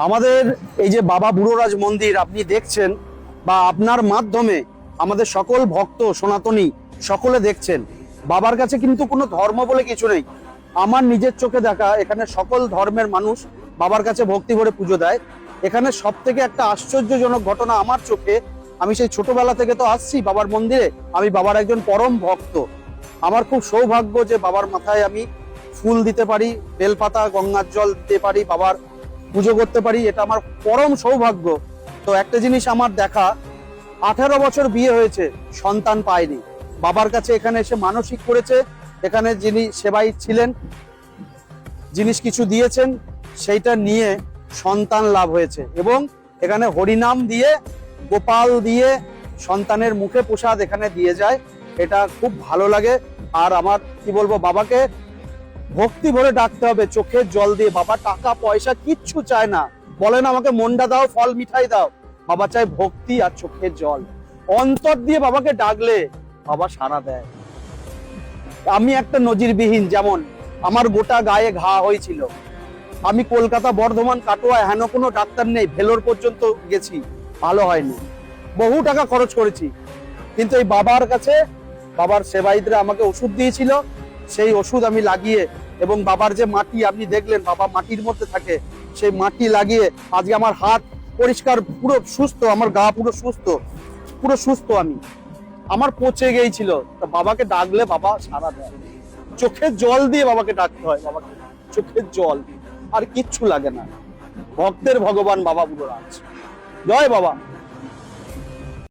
আমাদের এই যে বাবা বুড়োরাজ মন্দির আপনি দেখছেন বা আপনার মাধ্যমে আমাদের সকল ভক্ত সনাতনী সকলে দেখছেন, বাবার কাছে কিন্তু কোনো ধর্ম বলে কিছু নেই। আমার নিজের চোখে দেখা এখানে সকল ধর্মের মানুষ বাবার কাছে ভক্তি ভরে পুজো দেয়। এখানে সব থেকে একটা আশ্চর্যজনক ঘটনা আমার চোখে, আমি সেই ছোটবেলা থেকে তো আসছি বাবার মন্দিরে, আমি বাবার একজন পরম ভক্ত। আমার খুব সৌভাগ্য যে বাবার মাথায় আমি ফুল দিতে পারি, বেলপাতা গঙ্গার জল দিতে পারি, বাবার পুজো করতে পারি, এটা আমার পরম সৌভাগ্য। তো একটা জিনিস আমার দেখা, 18 বছর বিয়ে হয়েছে, সন্তান পায়নি। বাবার কাছে এখানে এসে মানসিক করেছে, এখানে যিনি সেবাই ছিলেন, জিনিস কিছু দিয়েছেন, সেইটা নিয়ে সন্তান লাভ হয়েছে। এবং এখানে হরিনাম দিয়ে, গোপাল দিয়ে সন্তানের মুখে প্রসাদ এখানে দিয়ে যায়, এটা খুব ভালো লাগে। আর আমার কি বলবো, বাবাকে ভক্তি ভরে ডাকতে হবে, চোখের জল দিয়ে। বাবা টাকা পয়সা কিচ্ছু চায় না, বলেন আমাকে মন্ডা দাও, ফল মিঠাই দাও, বাবা চায় ভক্তি আর চোখের জল। অন্তর দিয়ে বাবাকে ডাকলে বাবা সাড়া দেয়। আমি একটা নজিরবিহীন, যেমন আমার গোটা গায়ে ঘা হয়েছিল, আমি কলকাতা, বর্ধমান, কাটোয়া, হেন কোনো ডাক্তার নেই, ভেলোর পর্যন্ত গেছি, ভালো হয়নি, বহু টাকা খরচ করেছি। কিন্তু এই বাবার কাছে বাবার সেবায়িতরা আমাকে ওষুধ দিয়েছিল, সেই ওষুধ আমি লাগিয়ে, এবং বাবার যে মাটি আপনি দেখলেন, বাবা মাটির মধ্যে থাকে, সেই মাটি লাগিয়ে আজকে আমার হাত পরিষ্কার, পুরো সুস্থ, আমার গা পুরো সুস্থ, পুরো সুস্থ। আমি আমার পচে গিয়েছিল, তা বাবাকে ডাকলে বাবা সাড়া দেয়। চোখের জল দিয়ে বাবাকে ডাকতে হয়, বাবাকে চোখের জল, আর কিচ্ছু লাগে না। ভক্তের ভগবান বাবা বুড়োরাজ। জয় বাবা।